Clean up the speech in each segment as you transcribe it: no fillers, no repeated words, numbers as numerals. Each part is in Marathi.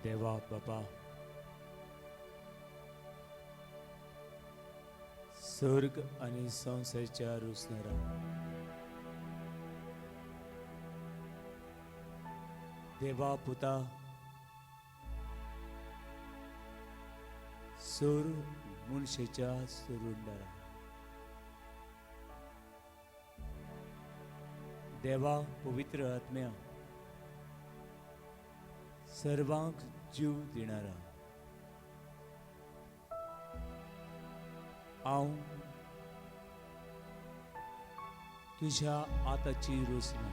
देवा बाबा स्वर्ग आणि संसारच्या रुसणारा देवा पुता सूर मुनशेच्या सुरुंडरा देवा पवित्र आत्म्या सर्वांक जीव देणारा हांव तुझ्या आताची रोसना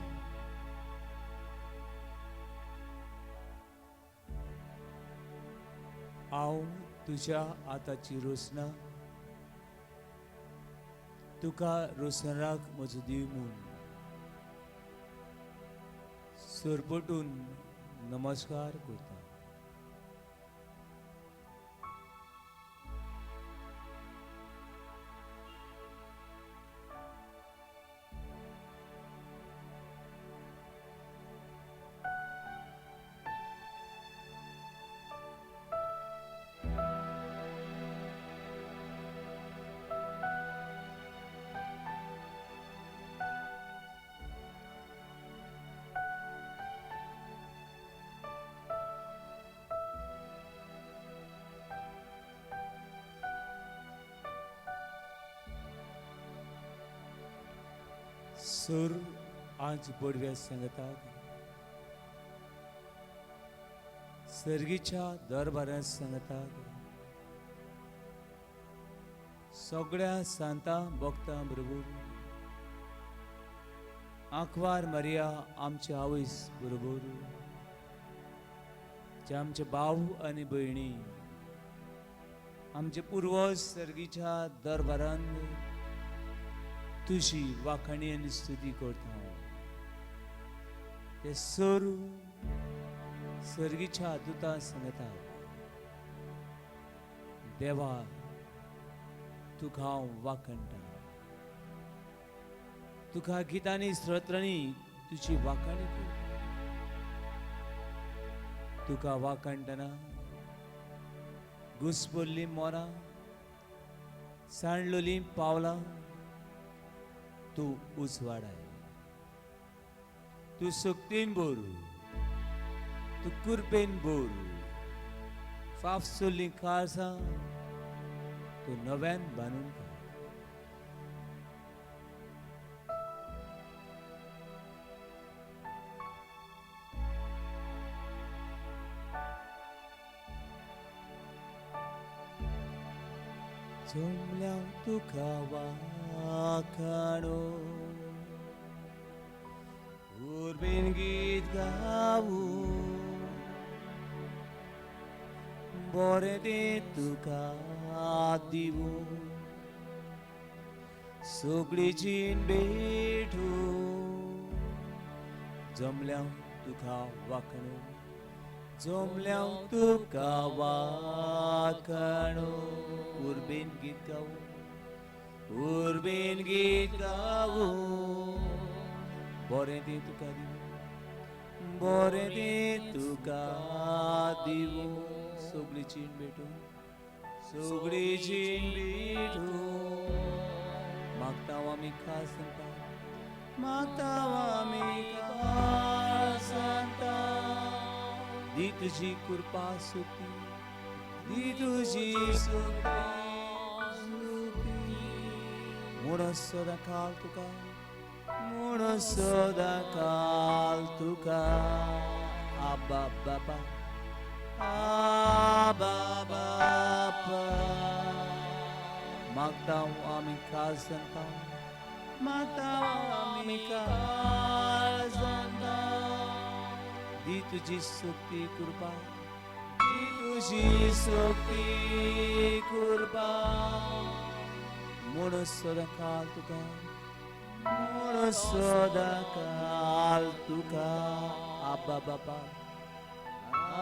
हांव तुझ्या आताची रोसना तुका रोसनाराक म्हजो दिव म्हूण सरपटून नमस्कार करता. सूर आज बडव्या सांगतात सर्गीच्या दरबारात सांगतात सगळ्या सांता भक्तां बरोबर आंकवार मारिया आमच्या आवयस बरोबर जे आमचे भाव आणि भयणी आमचे पूर्वज सर्गीच्या दरबारांत तुझी वाखाणी आणि स्तुती करता. ते सर्गीच्या दूतां सांगतात देवा तुका हांव वाखणटा. तुका गितांनी स्तोत्रांनी तुझी वाखाणी करता. तुका वाखणटना घुसपल्लीं मोरां सांडलोलीं पावलां तू उजवाडाय. तू सुक्तीन बोर, तू कुरपेन बोर, फाफसोली काळसां तू नव्यान बांदून काड. जमल्या तुका वाखाणो उर्बेन गीत गावू बरें तें तुका दिवू सगळी जीण भेटू. जमल्या तुका वाखाणो जमल्या तुका वाखाणो उर्बेन गीत गावू उर्बेन गीत गावू बरें तें तुका दिवू बरें तें तुका दिवू सगळी जीण भेटू सगळी जीण भेटू. मागता आमी खास सांगता मागता आमी खास सांगता दी तुझी कृपा सुखी दी तुझी म्हूण सदां काल तुका म्हूण सदां काल तुका आबा बाबा आबा बाबा. मागता आमी काल सांगता मागता आमी काल सांगता दी तुझी सुखी कृपा दी तुझी सुखी कृपा म्हूण सदां काल तुका म्हूण सदां काल तुका आबा बाबा आबा बाबा.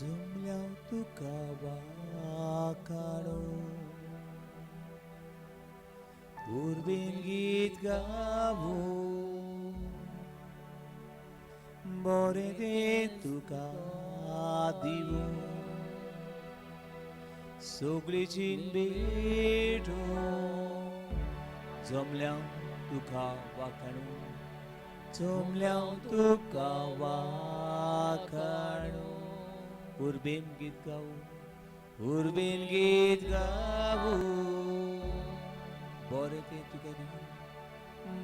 Zumlaw tuka wakano Urbin git gavu Bore de tuka divu Sogli chin beto Zumlaw tuka wakano Zumlaw tuka wakano Urbin git gavu Urbin git gavu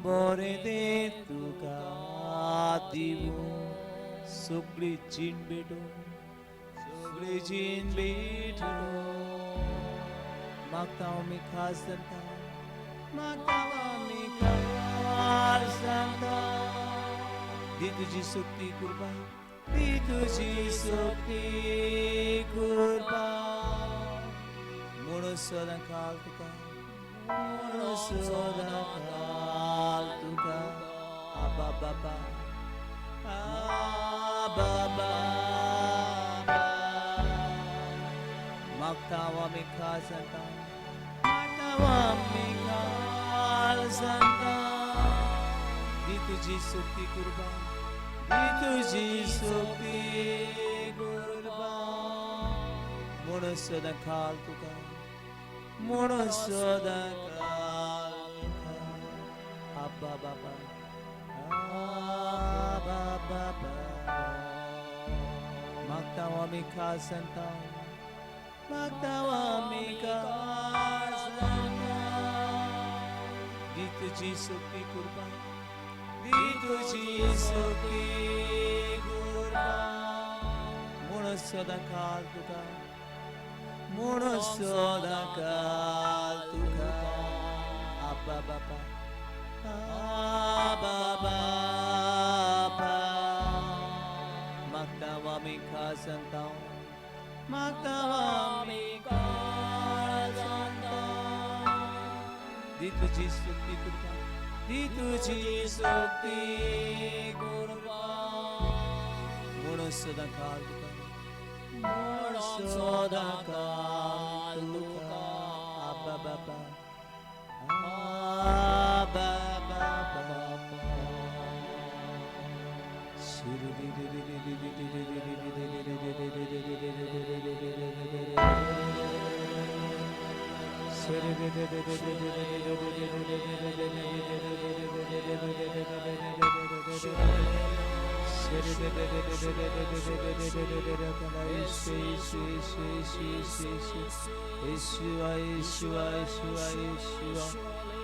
Bore de tuka divu Sogli chin beto Magtawa mi khas santa Magtawa mi khas santa Di tuji sukti kurban Di tuji sukti kurban Mono sadan kal tuka Mono sadan kal tuka Abba baba Abba baba Magtawa mi khas santa Magtawa mi khas santa Di tuji sukti kurban Di tuji sukti kurban Mono sadan kal tuka Mono sadan kal tuka Abba baba Abba baba Magtawa mi khas santa Magtawa mi khas santa Di tuji sukti kurban Di tuji sukti kurban Mono sadan kal tuka Mono sadan kal tuka Abba baba Abba baba Magtawa mi khas santa Magtawa mi khas santa Di tuji sukti kurban Di tuji sukti kurban Mono sadan kal tuka Mono sadan kal tuka Abba baba Abba baba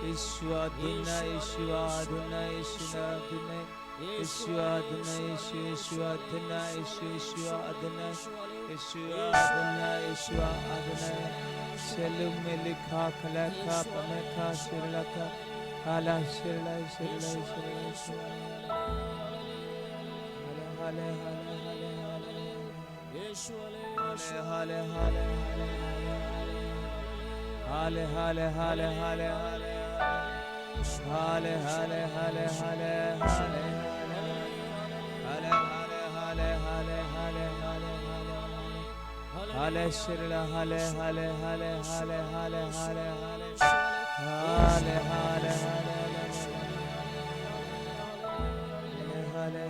Yeshua Adonai, Yeshua Adonai, Yeshua Adonai, Yeshua Adonai, Yeshua Adonai, Yeshua Adonai, Yeshua Adonai, Yeshua Adonai, Shalom Melika, Kalaka, Pameka, Shirlaka, Hala Shirla, Shirla, Shirla, Shirla, Hale, Hale, Hale, Hale, Hale, Hale, Hale, Hale, Hale, Hale, Hale, Hale, Hale, Hale, Hale, Hale, Shirla, Hale, Hale, Hale, Hale, Hale, Hale, Hale, Hale, Hale, Hale,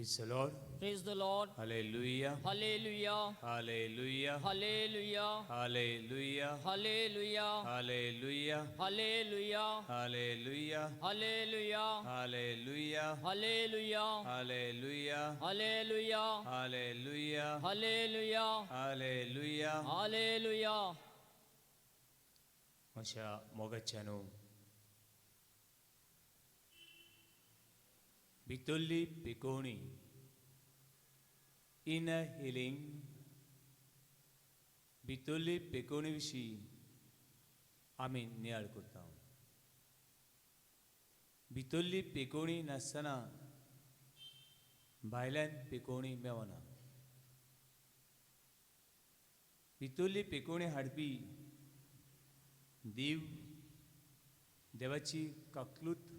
Praise the Lord. Praise the Lord. Hallelujah. Hallelujah. Hallelujah. Hallelujah. Hallelujah. Hallelujah. Hallelujah. Hallelujah. Hallelujah. Hallelujah. Hallelujah. Hallelujah. Hallelujah. Hallelujah. Hallelujah. Hallelujah. Hallelujah. Hallelujah. Masha mogachanu. Bitulli Pikoni. Inner healing. बितोली पेकोणीविषयी आम्ही नियाळ करता. बितोली पेकोणी नासतना भायल्यान पेकोणी मेवना. बितोली पेकोणी हाडपी देव, देवाची काकलूत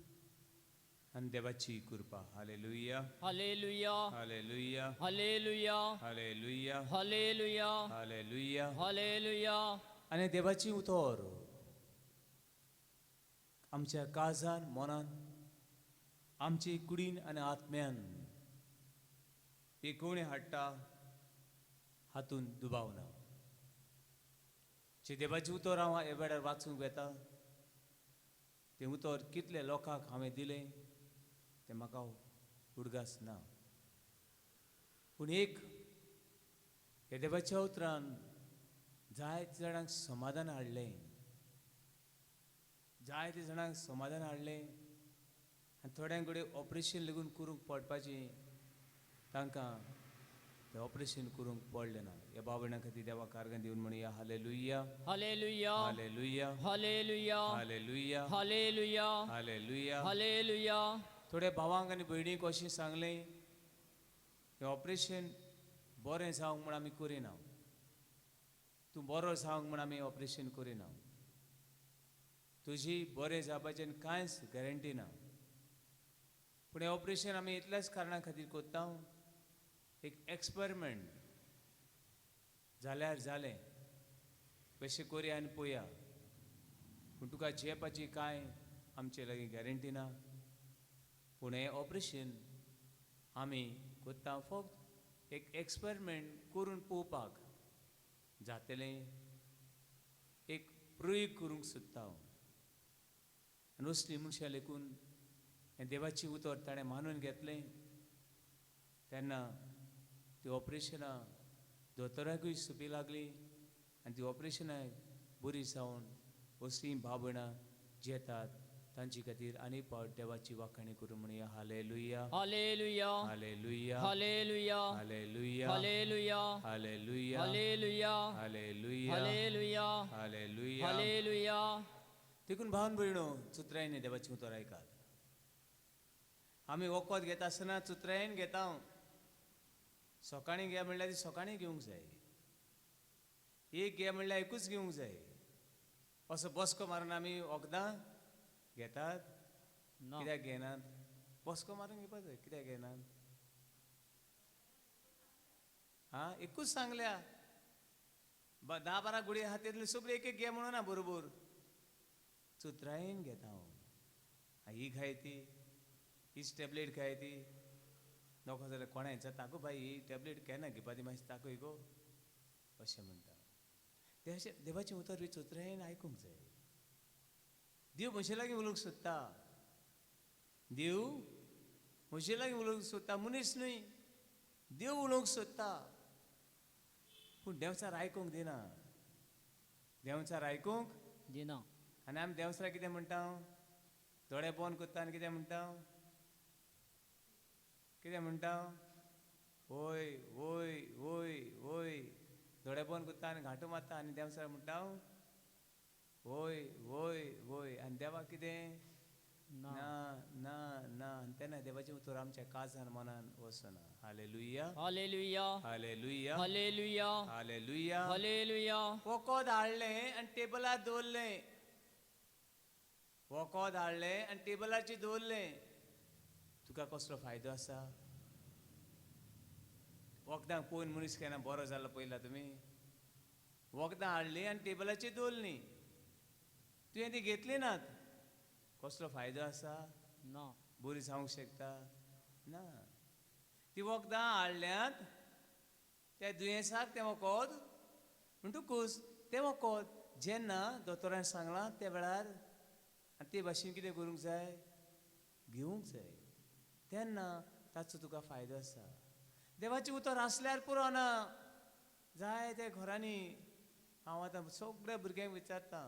आणि देवाची कृपा. हालेलुया. Hallelujah. हालेलुया. Hallelujah. हालेलुया. Hallelujah. हालेलुया. Hallelujah. आणि देवाची उतर आमच्या काळजान मनान आमचे कुडीन आणि आत्म्यान पेकोवणी हाडटा हातून दुबावना. जे देवाची उतर हांव हे वेळार वाचूंक येता तें उतर कितले लोकांक हांवें दिलें तें म्हाका उडगास ना. पूण एक हे देवाच्या उतरान जायते जाणांक समाधान हाडलें. जायते जाणांक समाधान हाडलें आनी थोड्यांक कडेन ऑपरेशन लेगून करूंक पडपाचें तांकां तें ऑपरेशन करूंक पडलें ना. ह्या बाबडा खातीर देवा कारगां दिवन म्हणया हालेलुया. Hallelujah. हालेलुया. Hallelujah. हालेलुया. Hallelujah. हालेलुया. Hallelujah. थोड्या भावांक आनी भयणीक अशें सांगलें हें ऑपरेशन बरें जावंक म्हण आमी करिना. तूं बरो जावंक म्हण आमी ऑपरेशन करिना. तुजी बरें जावपाचें कांयच गॅरंटी ना. पूण हें ऑपरेशन आमी इतल्याच कारणां खातीर कोत्ता एक एक्सपेरिमेंट जाल्यार जालें कशें करया आनी पळोवया. पूण तुका जेवपाची कांय आमचे लागीं गॅरंटी ना. पूण हें ऑपरेशन आमी कोत्ता फक्त एक एक्सपेरिमेंट करून पळोवपाक जातलें. एक प्रयोग करूंक सोदता हांव. आनी असली मनशां लेकून हें देवाची उतर ताणें मानून घेतलें तेन्ना ती ऑपरेशनां दोतोराकूय सोंपी लागली आनी ती ऑपरेशनां बरी जावन असलीं भाव भयणां जेतात तांचे खातीर आनी पावट देवाची वाखाणी करून म्हणया हालेलुया. Hallelujah. हालेलुया. Hallelujah. हालेलुया. Hallelujah. हालेलुया. Hallelujah. हालेलुया. Hallelujah. हालेलुया. Hallelujah. देखून भावन भयणो चुत्रायन देवाची उतर आयकात. आमी वखद घेता आसतना चुत्रायन घेता. सकाळीं घे म्हणल्यार ती सकाळीं घेवंक जाय. एक घे म्हणल्यार एकूच घेवंक जाय. असो बसको मारून आमी वखदां घेतात. No. कित्याक घेनात? बसको मारून घेवपा जाय. कित्याक घेनात? एकूच सांगल्या 10-12 गुडी आहा तितले सगळे एक एक घे म्हणून ना बरोबर. चुत्रायन घेता हांव. ही खाय ती, हीच टॅबलेट खाय ती. नको जाल्यार कोणायचा ताको बाई ही टॅबलेट केन्ना घेवपा ती मातशी ताकोय गो अशें म्हणटा. देवाचें उतर बी चुत्रायन आयकूंक जाय. देव म्हजे लागीं उलोवंक सोदता. देव म्हजे लागीं उलोवंक सोदता. मनीस न्हय, देव उलोवंक सोदता. पूण देंवचार आयकूंक दिना. देंवचार आयकूंक दिना. आनी आमी देंवचार कितें म्हणटा? दोळे बंद करता आनी कितें म्हणटा? कितें म्हणटा? वोय वोय वोय वोय. दोळे बंद करता आनी घांटो मारता आनी देंवचार म्हणटा वोय वोय वोय. आनी देवाक कितें? ना ना ना. आनी तेन्ना देवाचें उतर आमच्या काळजान मनान वचना. हालेलुया. Hallelujah. हालेलुया. Hallelujah. हालेलुया. Hallelujah. वखद हाडलें आनी टेबलार दवरलें. वखद हाडलें आनी टेबलाचेर दवरलें. तुका कसलो फायदो आसा? वखदांक पळोवन मनीस केन्ना बरो जालो पळयला तुमी? वखदां हाडलीं आनी टेबलाचेर दवरलीं. तुवें ती घेतली नात. कसलो फायदो आसा? No. बरी जावंक शकता? ना. ती वखदां हाडल्यांत त्या दुयेंसाक तें वखद म्हणटकूच तें वखद जेन्ना दोतोरान सांगलां त्या वेळार आनी ते भाशेन कितें करूंक जाय घेवंक जाय तेन्ना ताचो तुका फायदो आसा देवाचें उतर आसल्यार पुरो ना जाय त्या घरांनी हांव आतां सगळ्या भुरग्यांक विचारता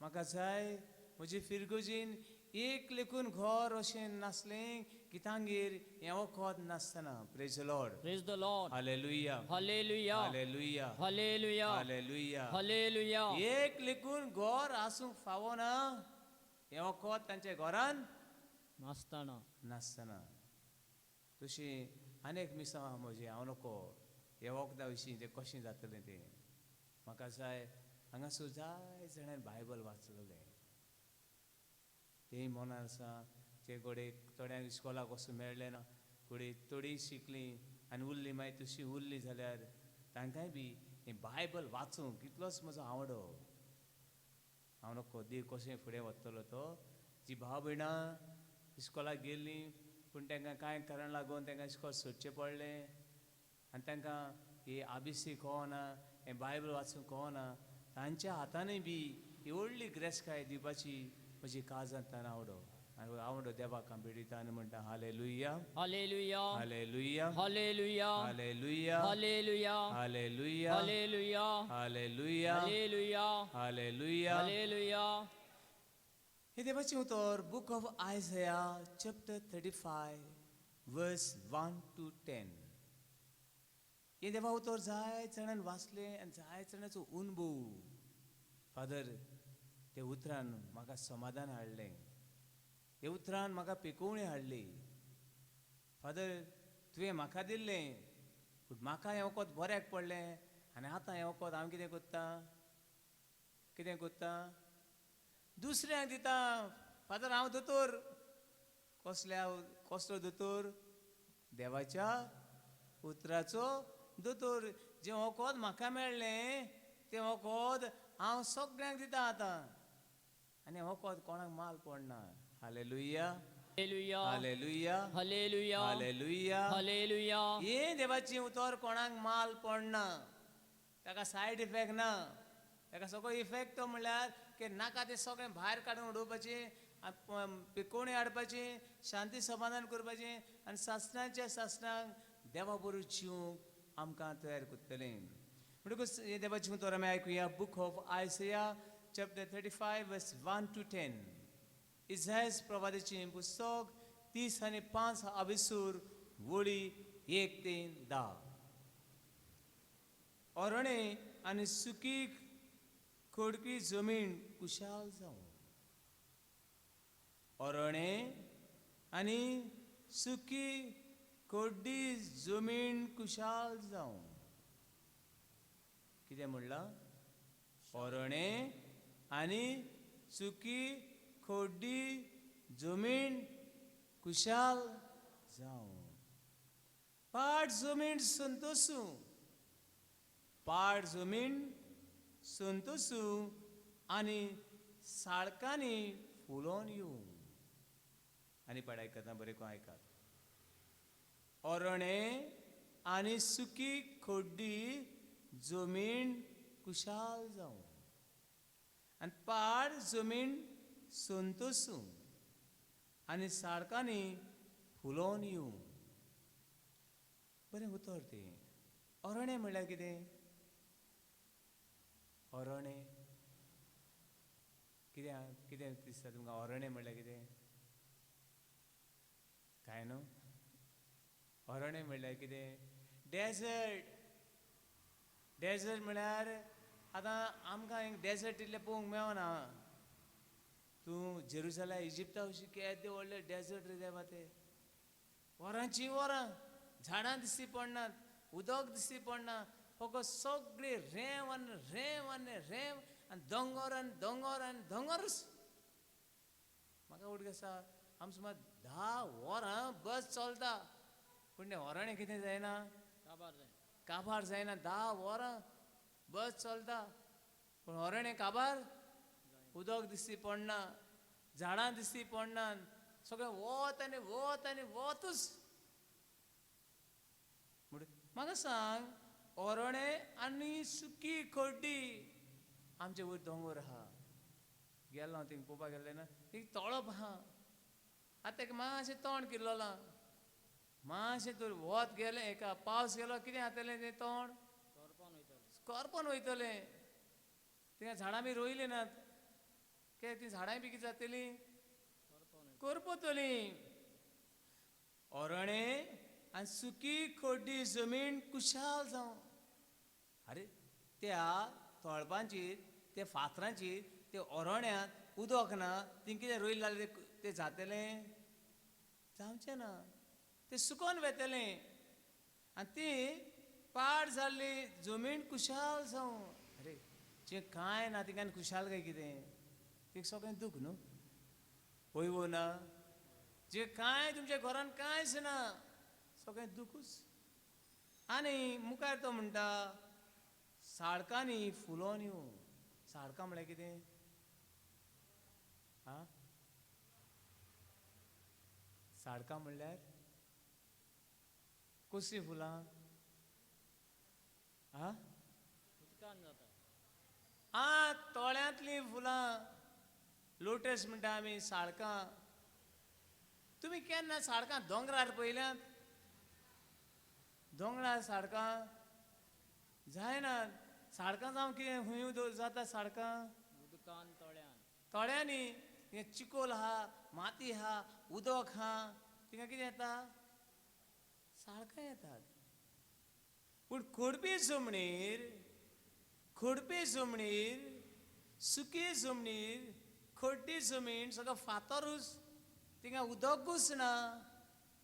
म्हाका जाय म्हजे फिरगोजीन एक लेकून घर अशें नासलें की तांगेर हें वखद नासतना praise the Lord Praise the Lord. Hallelujah Hallelujah. हालेलुया Hallelujah. हालेलुया Hallelujah. एक लेकून घर आसूंक फावो ना हें वखद तांच्या घरान नासतना नासतना तशी अनेक मिसां आहा म्हजी हांव नको हे वखदा विशीं तें कशें जातलें तें म्हाका जाय हांगासर जाय जाणांनी बायबल वाचलेलें तेंय मनान आसा ते घोडे थोड्यांक इस्कॉलाक वचूंक मेळ्ळें ना घोडी थोडीं शिकलीं आनी उरलीं मागीर तशीं उरलीं जाल्यार तांकांय बी हें बायबल वाचूंक कितलोच म्हजो आवडो हांव नको देव कशें फुडें वतलो तो जीं भाव भयणां इस्कॉलाक गेल्लीं पूण तांकां कांय कारण लागून तांकां इस्कॉल सोडचें पडलें आनी तांकां ही आबिसी कळना हें बायबल वाचूंक कळना तांच्या हातानय बी ही व्हडली ग्रेस्काय दिवपाची म्हजी काळजांतल्यान आवडो देवाक हांव बेडिता आनी म्हणटा हालेलुया Hallelujah. हालेलुया Hallelujah. हालेलुया Hallelujah. हालेलुया Hallelujah. हालेलुया Hallelujah. हालेलुया Hallelujah. हे देवाचें उतर बूक ऑफ आयझया चॅप्टर 35 वर्स 1 to 10 हे देवा उतर जाय जाणांन वाचलें आनी जाय जाणांचो अनुभव फादर ते उतरान म्हाका समाधान हाडलें ते उतरान म्हाका पिकोवणी हाडली फादर तुवें म्हाका दिल्लें पूण म्हाका हें वखद बऱ्याक पडलें आनी आतां हें वखद हांव कितें कोत्ता दुसऱ्यांक दिता फादर हांव दोतोर कसलो दोतोर देवाच्या उतराचो दोतोर जें वखद म्हाका मेळ्ळें तें वखद हांव सगळ्यांक दिता आतां आनी हें वखद कोणाक माल पडना हालेलुया Hallelujah. हालेलुया Hallelujah. हालेलुया Hallelujah. हे देवाची उतर कोणाक माल पडना ताका सायड इफेक्ट ना ताका सगळो इफेक्ट तो म्हणल्यार की नाका तें सगळें भायर काडून उडोवपाचें पिकोवणी हाडपाची शांती समाधान करपाचें आनी शास्त्रांक देवा बरोबर जिवंक आमकां तयार करतलें म्हणटकूच हे देवाची उतर आमी आयकुया बूक ऑफ आयझया चॅप्टर 35 वर्स 1 to 10 इझायस प्रवादीचें पुस्तक 30 आनी 5 आबिसूर वळी 1 ते 10 ओरणे आनी सुकीक खडकी जमीन कुशाल जावं ओरणे आनी सुकी खड्डी जमीन कुशाल जावं कितें म्हणलां ओरणे आनी सुकी खड्डी जमीन कुशाल जावं पाड जमीन संतोसू आनी साळकांनी फुलोवन येवं आनी पडाय करता बरें को आयकात ओरणे आनी सुकी खड्डी जमीन कुशाल जावं आनी पाड जमीन संतोसू आनी साळकांनी फुलोवन येवं बरें उतर तें ओरणे म्हणल्यार कितें ओरणे कितें दिसता तुमकां ओरणे म्हणल्यार कितें काय न्हू ओरणे म्हणल्यार कितें डेजर्ट म्हळ्यार आतां आमकां एक डेजर्ट इतलें पळोवंक मेळना तूं जेरुसलेम इजिप्ता अशी केदें व्हडले डेजर्ट रे देवा ते वरांची वरां झाडां दिसती पडनात उदक दिसती पडना फकत सगळी रेंव आनी रेंव आनी रेंव आनी दोंगरच म्हाका उडक आसा आम सुमार 10 वरां बस चलता पूण तें ओराणें कितें जायना काबार जायना 10 वरां बस चलता पूण ओराणें काबार उदक दिसती पडना झाडां दिसती पडना सगळें वत आनी वतूच म्हाका सांग, ओरोणे आनी सुकी खोड्डी आमचे वयर दोंगर आहा. गेलो हांव थिंग पळोवपाक गेल्ले ना, थिंग तळप आहा. आतां ताका मातशें तोंड किल्लोलां, मातशें तर वत गेलें, एका पावस गेलो कितें जातलें तें तोंड करपोन वयतलें. थिंगा झाडां बी रोयलीं नात, कित्याक तीं झाडांय बी कितें जातलीं, करपतलीं. ओरोणे आनी सुकी खोड्डी जमीन कुशाल जावं. अरे त्या तळपांचेर, त्या फातरांचेर, त्या ओरोण्यात उदक ना, थिंग कितें रोयलें जाल्यार तें जातलें, जावचें ना. तें सुकोन वेतलें. आनी ती पाड जाल्ली जमीन कुशाल जावं. अरे जें कांय ना तिंगा कुशाल काय कितें, तिका सगळें दूख न्हू, वय ना. जें कांय तुमच्या घरान कांयच ना, सगळें दुखूच. आनी मुखार तो म्हणटा साळकांनी फुलोन येवं. साळकां म्हळ्यार कितें, आं, साळकां म्हणल्यार कसलीं फुलां, आं, आं, तोळ्यांतलीं फुलां, लोटस म्हणटा आमी साळकां. तुमी केन्ना साळकां दोंगरार पळयल्यांत? दोंगरार साळकां जायना. साळकां जावं कितें खंय जाता साळकां, उदकान तळ्यान तळ्यांनी. थिंगा चिकोल आहा, माती आहा, उदक आहा, थिंगा कितें येता, साळकां येतात. पूण खोडपी जमनीर, सुकी जमनीर, खोड्डी जमीन, सगळो फातरूच, थिंगा उदकूच ना,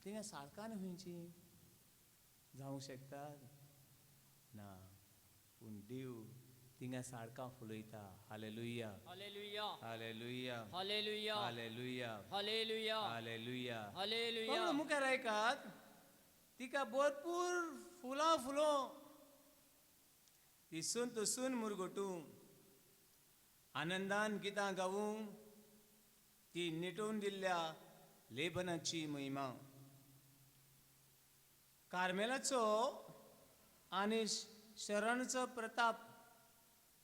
थिंगा साळकां खंयचीं जावंक शकतात? ना. पूण देव थिंगा साळकां फुलयता. हालेलुया, हालेलुया हालेलुया, हालेलुया हालेलुया, हालेलुया हालेलुया. हालेलुया पण मुखार ऐकात, तिका भरपूर फुलां फुलो, इसून तसून मुरगोटूं, आनंदान गितां गावूं, ती निटोवन दिल्ल्या लेबनाची महिमा. कार्मेलाचो आनी शरणचो प्रताप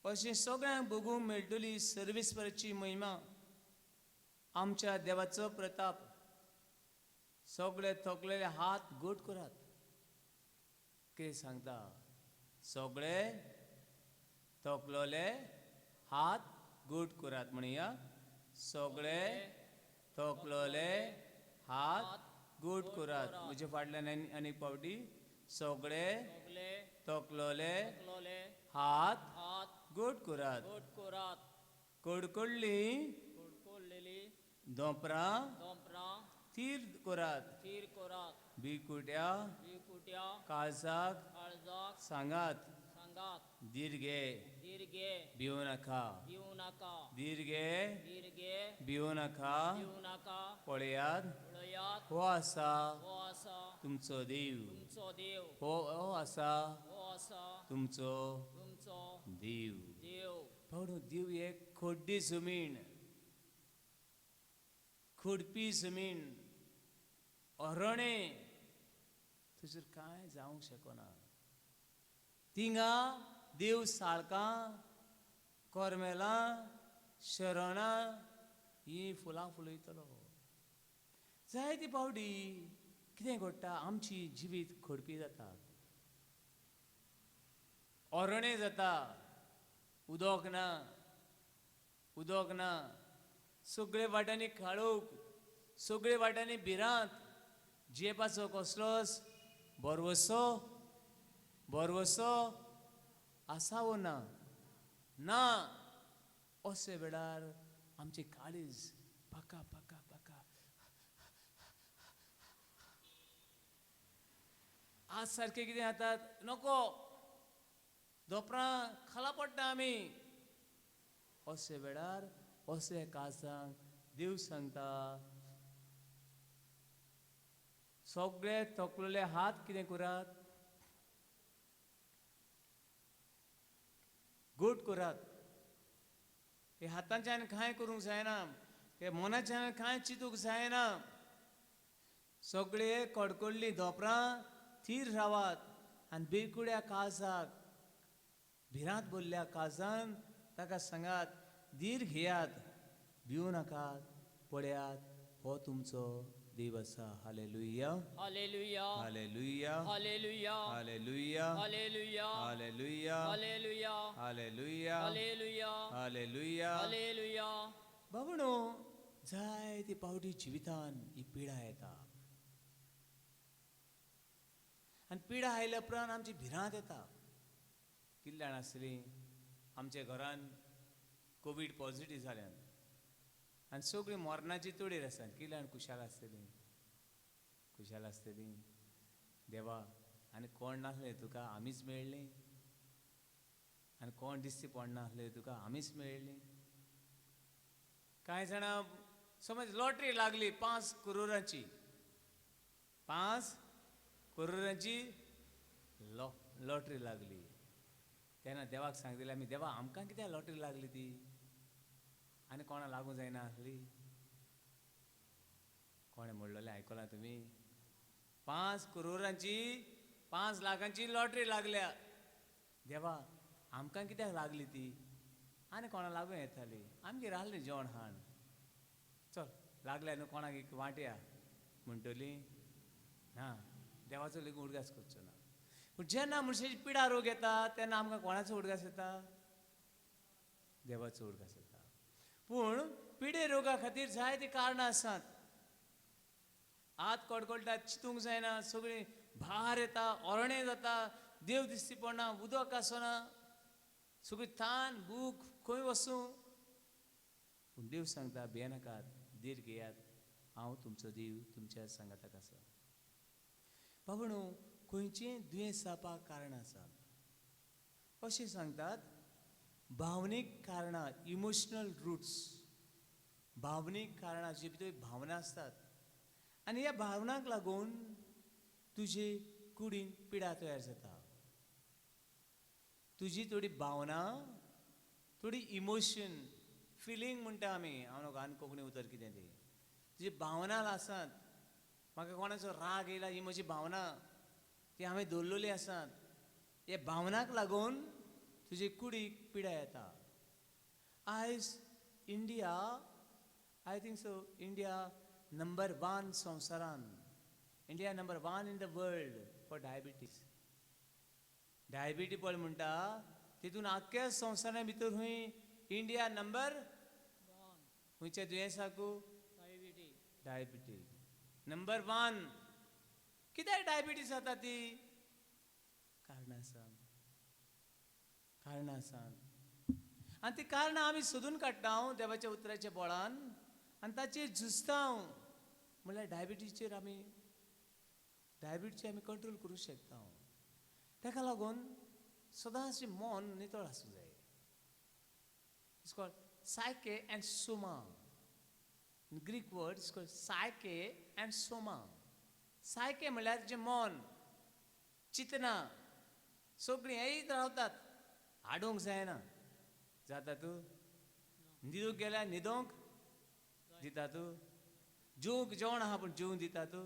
अशें सगळ्यांक भोगूंक मेळटली सर्वेस्पराची महिमा. आमच्या देवाचो प्रताप. सगळे थकलेले हात घोट करात. कितें सांगता, सगळे थकलेले हात घोट करात म्हणया. सगळे थकलेले हात घोट करात. म्हजे फाटल्यान आनीक पावटी, सगळे सगळे थकलेले थकलेले हात हात घोट करात. घोट करात. कडकडलीं कडकडलेली दोंपरां दोंपरां थीर करात. थीर करात. बिकुट्या बिकुट्या काळजाक काळजाक सांगात, सांगात. दीर्घे दीर्घे भिवू नाका. भिवू नाका. दीर्घे दीर्घे भिवू नाका. भिवू नाका. पळयात, पळयात, हो आसा हो आसा तुमचो देव. तुमचो देव. हो आसा हो आसा तुमचो तुमचो देव. देव. पण देव एक खोड्डी जमीन, खोडपी जमीन, अरणे, थंयसर कांय जावंक शकना. थिंगा देव साळकां, कोरमेलां, शरणां ही फुलां फुलयतलो. जायती पावटी कितें घडटा, आमची जिवीत खोडपी जाता, अरणे जाता. उदक ना, उदक ना, सगळे वाट्यांनी काळोख, सगळे वाट्यांनी भिरांत, जेवपाचो कसलोच भरवसो आसा वो ना. ना अशे वेळार आमचे काळीज पका पका पका. आज सारखे कितें जातात, नको दोपरां खाला पडटा आमी. अशे वेळार अशे काळजांक देव सांगता, सगळे थकलेले हात कितें करात, घोट करात. हे हातांच्यान कांय करूंक जायना, हे मनाच्यान कांय चिंतूंक जायना. सगळे कडकडलीं दोपरां थीर रावात. आनी बेकुड्या काळजाक भिरांत भरल्या काळजान ताका सांगात, धीर घेयात, भिवू नाकात, पळयात, हो तुमचो देव आसा. Hallelujah, Hallelujah. हालेलुया, Hallelujah. हालेलुया, Hallelujah. हालेलुया, Hallelujah. हालेलुया, Hallelujah. हालेलुया. Hallelujah. बाबणो, जायते पावटी जिवितान ही पिडा येता आनी पिडा आयल्या उपरांत आमची भिरांत येता. कितले जाण आसतलीं आमच्या घरान कोवीड पॉझिटीव जाल्यान आनी सगळीं मरणाची तोडेर आसात. कितले जाण कुशाल आसतलीं, कुशाल आसतलीं. देवा, आनी कोण नासलें तुका, आमीच मेळ्ळीं. आनी कोण दिसती पडना आसलें तुका, आमीच मेळ्ळीं. कांय जाणां समज लॉटरी लागली 5 करोडाची, 5 करोडाची लॉटरी लागली. तेन्ना देवाक सांगतले आमी, देवा आमकां कित्याक लॉटरी लागली ती, आनी कोणा लागूं जायना आसली. कोणें म्हणलेलें आयकलां तुमी? 5 करोडाची, 5 लाखांची लॉटरी लागल्या. देवा आमकां कित्याक लागली ती, आनी कोणा लागूं येताली. आमगेर आहलें जेवण खाण, चल लागल्या न्हू कोणाक एक वांटया म्हणटलीं. ना, देवाचो लेगीत उडगास करचो ना. पूण जेन्ना मनशाची पिडा रोग येता तेन्ना आमकां कोणाचो उडगास येता? देवाचो उडगास येता. पूण पिडे रोगा खातीर जायतीं कारणां आसात. हात कडकडटात, चिंतूंक जायना, सगळीं भार येता, ओरणें जाता, देव दिसती पडना, उदक आसना, सगळी तान भूक खंय वचूं. पूण देव सांगता, भियेनाकात, धीर घेयात, हांव तुमचो देव तुमच्या सांगाताक आसा. बाबणो, खंयचें दुयेंस जावपाक कारणां आसात. अशें सांगतात, भावनीक कारणां, इमोशनल रुट्स, भावनीक कारणां, जी भितर भावना आसतात. आनी ह्या भावनांक लागून तुजे कुडीन पिडा तयार जाता. तुजी थोडी भावना, थोडी इमोशन, फिलींग म्हणटा आमी, हांव नोका आनी कोंकणी उतर कितें ती, तुजी भावना आसात. म्हाका कोणाचो राग येयला, ही म्हजी भावना, ती हांवें दवरलेली आसात. हे भावनाक लागून तुजे कुडीक पिडा येता. आयज India, I think so, India number 1 संवसारान, India number 1 in the world for diabetes. Diabetes पळय म्हणटा तितून आख्ख्या संवसारा भितर खंय इंडिया नंबर 1. खंयच्या दुयेंसाकू? Diabetes. डायबिटी नंबर 1. कित्याक डायबिटीज जाता ती? कारणां आसात, कारणां आसात. आनी ती कारणां आमी सोदून काडटा देवाच्या उतराच्या बळान, आनी ताचेर झुजता. म्हणल्यार डायबिटीचेर आमी कंट्रोल करूंक शकता. ताका लागून सदांचें मन नितळ आसूं जाय. It's called psyche and soma. In Greek word it's called psyche and soma. Psyche म्हळ्यार जे मन, चितना, सगळीं येयत रावतात, हाडूंक जायना. जाता तूं न्हिदूंक गेल्यार न्हिदोंक दिता तूं, जेवंक जेवण आहा पूण जेवूंक दिता तूं,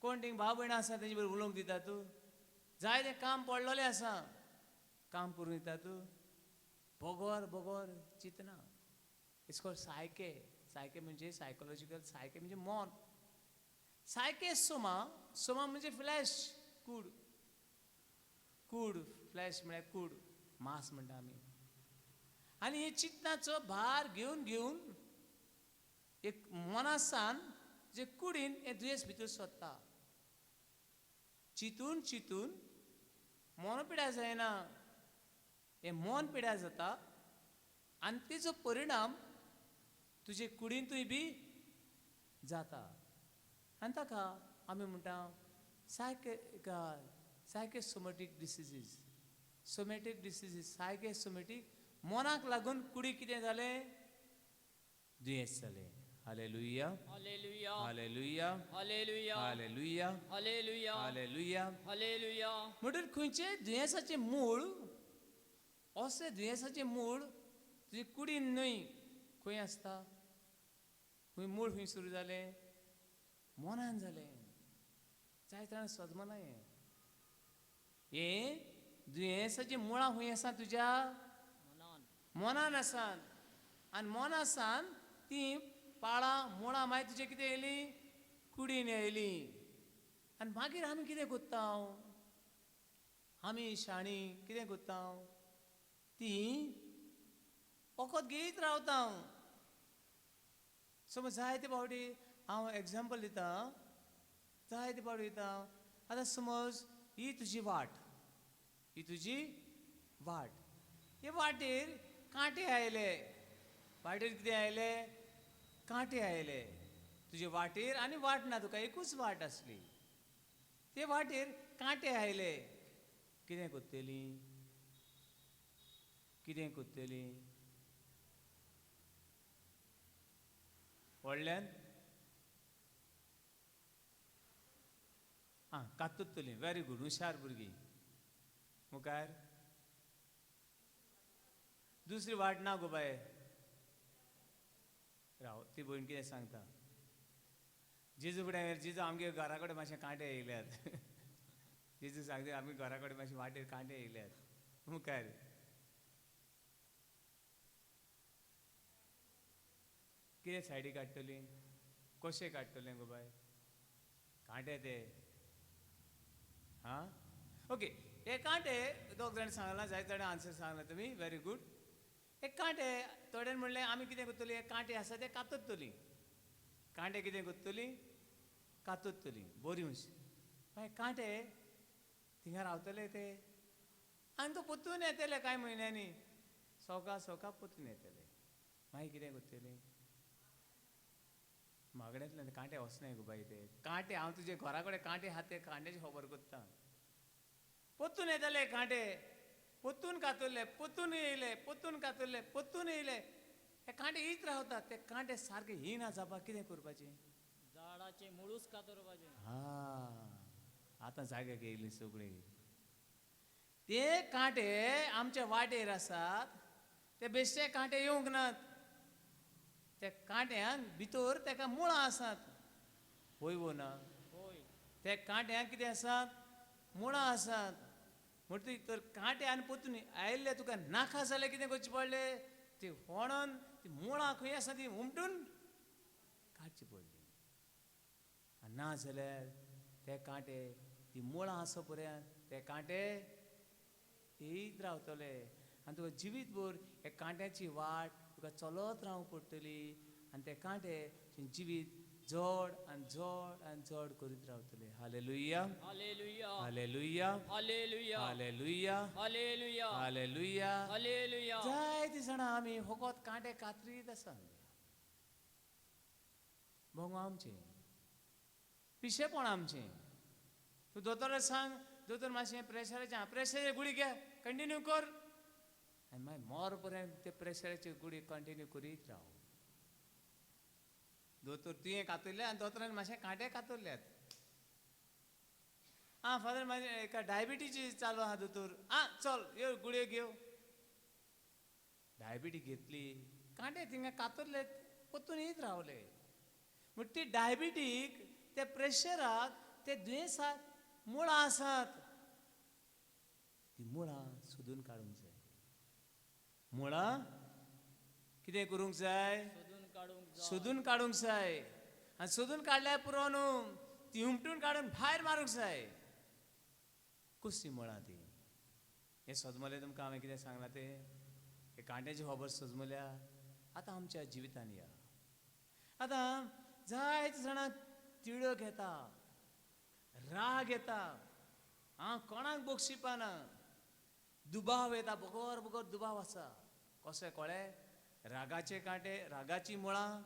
कोण थिंग भाव भयणां आसा तेजे बरोबर उलोवंक दिता तूं, जाय तें काम पडलेलें आसा काम करूं दिता तूं, बोगोर बोगोर चितना. It's called psyche. सायके म्हणजे सायकोलॉजिकल, सायके म्हणजे मन. सायके सोमा, सोमा म्हणजे फ्लॅश, कूड, कूड, फ्लॅश म्हळ्यार कूड, मांस म्हणटा आमी. आनी हे चिंतनाचो भार घेवन घेवन एक मनासान जे कुडीन हे दुयेंस भितर सोदता. चिंतून चिंतून मन पिड्यार जायना, हे मन पिड्यार जाता आनी तेजो परिणाम तुजे कुडींतूय बी जाता. आनी ताका आमी म्हणटा सायकोसोमॅटीक डिसिजीस. Somatic diseases, सायकोसोमॅटीक. मनाक लागून कुडीक कितें जालें? दुयेंस जालें. Hallelujah, Hallelujah. हालेलुया, Hallelujah. हालेलुया, Hallelujah. हालेलुया. Hallelujah. म्हणटकीर खंयचे दुयेंसाचें मूळ, अशें दुयेंसाचें मूळ तुजे कुडीन न्हय, खंय आसता? खंय मूळ खंय सुरू जालें? मनान जालें. जायत जाणां सदमना हें. हे दुयेंसाची मुळां खूंय आसा तुज्या मनान आसात आनी मन आसान ती पाळां मुळां मागीर तुजे कितें येयली कुडीन येयली आनी मागीर आमी कितें कोत्ता आमी शाणी कितें कोत्ता ती वखद घेयत रावता समज जायते फावटी हांव एग्जाम्पल दिता जायते फावटी दिता आतां समज ही तुजी वाट हे वाटेर कांटे आयले वाटेर कितें आयले कांटे आयले तुजे वाटेर आनी वाट ना तुका एकूच वाट आसली ते वाटेर कांटे आयले कितें कोत्तेली व्हडल्यान कातुत्तली वेरी गूड हुशार भुरगीं मुखार दुसरी वाट ना गो बाये राव ती भयण कितें सांगता जेजू फुडें जेजू आमगे घरा कडेन मातशे कांटे येयल्यात जेजू सांगता आमी घरा कडेन मातशे वाटेर कांटे येयल्यात मुखार कितें सायडीक काडटली कशें काडटलें गो बाय कांटे ते ओके हे कांटे दोग जाण सांगला जायते जाणां आन्सर सांगला तुमी वेरी गूड हे कांटे थोड्यान म्हणलें आमी कितें कोत्तली हे कांटे आसा ते कातुत्तली कांटे कितें कोत्तली कातुत्तली बरी मागीर कांटे थिंगा रावतले ते आनी तो पोत्तून येतले कांय म्हयन्यांनी सोका पोत्तून येतले मागीर कितें कोत्तली मागड्यांतल्यान कांटे वचनाय गो बाई ते कांटे हांव तुजे घरा कडेन कांटे आहा ते कांट्याची खबर कोत्ता पोत्तून येतले कांटे पोत्तून कातरले पोत्तून येयले हे कांटे हीच रावतात ते कांटे सारके हिना जावपाक कितें करपाचें झाडाचे मुळूच कातरपाचे आतां जाग्याक येयली सगळी ते कांटे आमच्या वाटेर आसात ते बेश्टे कांटे येवंक नात त्या कांट्यांक भितर तेका मुळां आसात होय वो ना होय त्या कांट्यांक कितें आसात मुळां आसात म्हणटकीर तर कांटे आनी पोत्तून आयिल्ले तुका नाका जाल्यार कितें करचें पडलें ती फोणोन ती मुळां खंय आसा ती उमटून काडची पडली आनी ना जाल्यार ते कांटे ती मुळां आसा पर्यंत ते कांटे येयत रावतले आनी तुका जिवीतभर हे कांट्याची वाट तुका चलत रावंक पडटली आनी ते कांटे जिवीत जड आनी जड आनी जड करीत रावतले हालेलुया हालेलुया हालेलुया हालेलुया हालेलुया हालेलुया हालेलुया हालेलुया जायतीं जाणां आमी फकत कांटे कातरीत आसा भोंग आमचें पिशेपण आमचें तूं दोतोराक सांग दोतोर मातशें प्रेशराचे गुळी घे कंटिन्यू कर आनी मागीर मोर पर्यंत ते प्रेशराची गुळी कंटिन्यू करीत राव दोतोर तुवें कातरले आनी दोतोरान मातशें कांटे कातरल्यात फादर म्हाजे एका डायबिटीची चालू आहा दोतोर चल यो गुळयो घेव डायबिटी घेतली कांटे थिंगा कातरले पोत्तून येत रावले म्हण ती डायबिटीक ते प्रेशराक ते दुयेंसाक मुळां आसात ती मुळां सोदून काडूंक जाय मुळां कितें करूंक जाय सोदून काडूंक जाय आनी सोदून काडल्यार पुरो न्हू ती उमटून काडून भायर मारूंक जाय कसली मुळां ती हे सजमले तुमकां हांवें कितें सांगलां ते हे कांट्याची खबर सजमल्या आतां आमच्या जिवितान या आतां जायते जाणां तिडक येता राग येता कोणाक बक्षिपाना दुबाव येता बगर दुबाव आसा कशें कळ्ळें रागाचे कांटे रागाची मुळां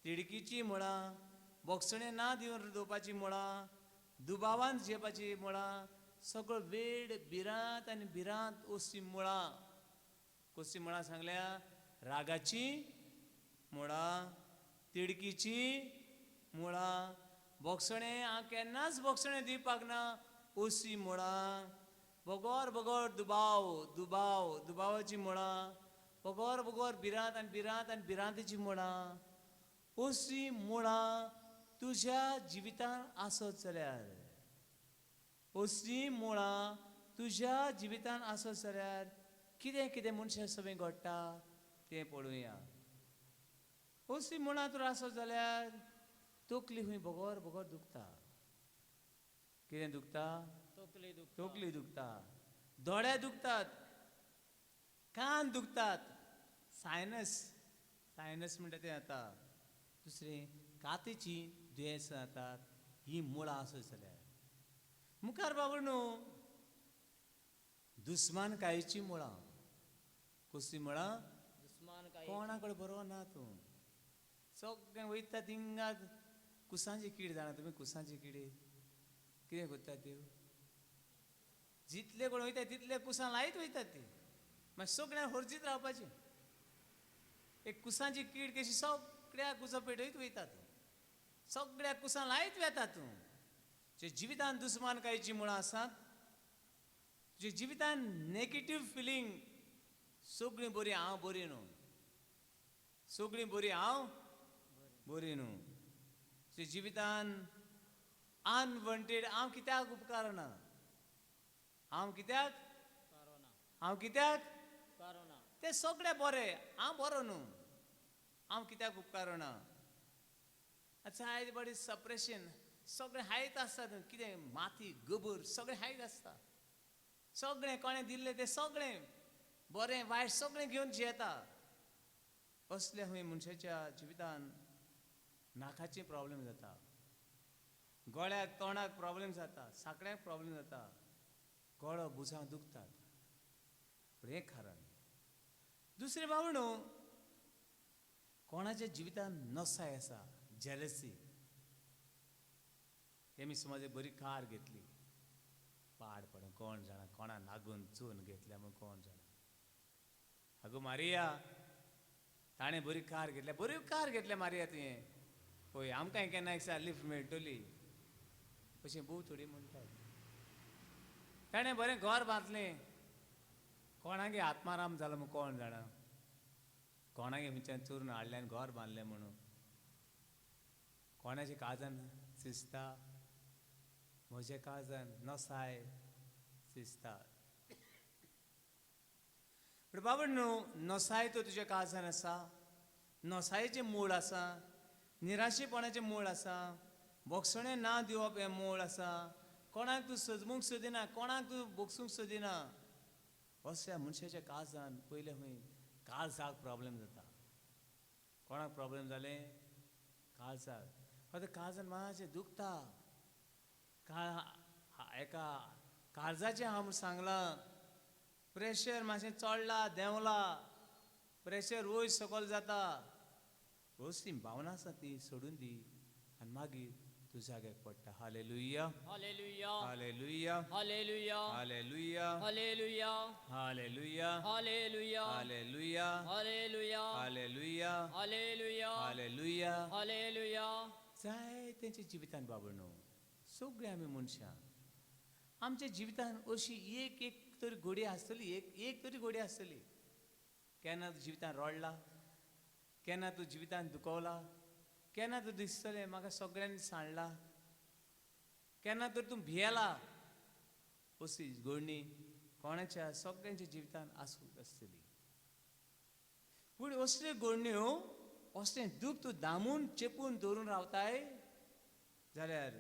तिडकीची मुळां बोगसणे ना दिवन दवरपाची मुळां दुबावान जेवपाची मुळां सगळो वेड भिरांत आनी भिरांत अशी मुळां कसली मुळां सांगल्या रागाची मुळां तिडकीची मुळां बोगसणे केन्नाच बोगसणे दिवपाक ना अशी मुळां बगोर दुबावाची मुळां बगोर भिरांत आनी भिरांतीची मुळां अशी मुळां तुज्या जिवितान आसत जाल्यार अशी मुळां तुज्या जिवितान आसत जाल्यार कितें कितें मनशा सगळें घडटा तें पळोवया. अशी मनात तर आसत जाल्यार तकली खूंय बोगोर बोगोर दुखता. कितें दुखता? तकली दुखता. तकली दुखता, दोळे दुखतात, कान दुखतात, सायनस सायनस म्हणटा तें जाता. दुसरें कातीची दुयेंसां जातात. ही मुळां आसत जाल्यार मुखार बाबा न्हू दुस्मानकायेची मुळां. कसली मुळां? दुस्मान काय कोणाकडे बरो ना तूं सगळें वयता थिंगात. कुसांची कीड जाणा तुमी? कुसांची किडी कितें करता त्यो? जितले कोण वयता तितले कुसां लायत वयतात ती. मागीर सगळ्यांक हरजीत रावपाचें. एक कुसांची कीड कशी सगळ्याक कुसां पेटयत वयता तूं. सगळ्याक कुसां लायत वेता तूं. तुज्या जिवितान दुस्मानकायेची मुळां आसात. तुज्या जिवितान नेगेटीव फिलींग सगळीं बरी हांव बरी न्हू, सगळीं बरी हांव बरी न्हू. तुज्या जिवितान अनवॉन्टेड हांव कित्याक उपकारना, हांव कित्याक कारोना हांव कित्याक कारोना ते सगळे बरे हांव बरो न्हू, हांव कित्याक उपकारना. जायते बरें सप्रेशन सगळें हायत आसता. कितें माती गोबर सगळें हायत आसता. सगळें कोणें दिल्लें तें सगळें बरें वायट सगळें घेवन जियेता. असल्या खूंय मनशाच्या जिवितान नाकाचे प्रॉब्लेम जाता, गळ्याक तोंडाक प्रॉब्लेम जाता, साकड्याक प्रॉब्लेम जाता, गळो भुजां दुखतात. पूण हें कारण. दुसरें बाबू न्हू कोणाच्या जिवितान नसाय आसा, जेलसी. तेमी समज एक बरी कार घेतली, पाड पडून कोण जाणा कोणा नागून चून घेतल्या म्हूण कोण जाणा. आगो मारिया ताणें बरी कार घेतल्या, बरी कार घेतल्या मारिया तुवें. पळय आमकांय केन्ना एक लिफ्ट मेळटली अशें भोव थोडी म्हणटात. ताणें बरें घर बांदलें, कोणागे आत्माराम जालो म्हूण कोण जाणा. कोणागे खंयच्यान चोरून हाडलें आनी घर बांदलें म्हणून. कोणाचें काळजान शिजता, म्हजें काळजान नसाय शिजता. पूण बाबा न्हू नसाय तो तुज्या काळजान आसा, नसायेचें मूळ आसा, निराशेपणाचें मूळ आसा, बोगसणें ना दिवप हें मूळ आसा, कोणाक तूं सजमूंक सोदिना, कोणाक तूं बोगसूंक सोदिना. असल्या मनशाच्या काळजान पयलें खूंय काळजाक प्रॉब्लेम जाता. कोणाक प्रॉब्लेम जालें? काळजाक. फक्त काळजान मातशें दुखता. एका काळजाचें हांव सांगलां, प्रेशर मातशें चडला देंवला, प्रेशर वयर सकयल जाता. असली भावना आसा ती सोडून दी आनी मागीर तूं जाग्याक पडटा. हालेलुया, हालेलुया हालेलुया, हालेलुया हालेलुया, हालेलुया हालेलुया, हालेलुया हालेलुया, हालेलुया हालेलुया, हालेलुया हालेलुया. हालेलुया. जाय तेंच्या जिवितान बाबा न्हू सगळीं आमी मनशां आमच्या जिवितान अशी एक एक तरी घडी आसतली, एक तरी घडी आसतली. केन्ना तूं जिवितान रडला, केन्ना तूं जिवितान दुखवला, केन्ना तूं दिसतलें म्हाका सगळ्यांनी सांडला, केन्ना तर तूं भियेला. अशी घडणी कोणाच्या सगळ्यांच्या जिवितान आसूंक आसतली. पूण असल्यो घडण्यो असलें दूख तूं दामून चेपून दवरून रावताय जाल्यार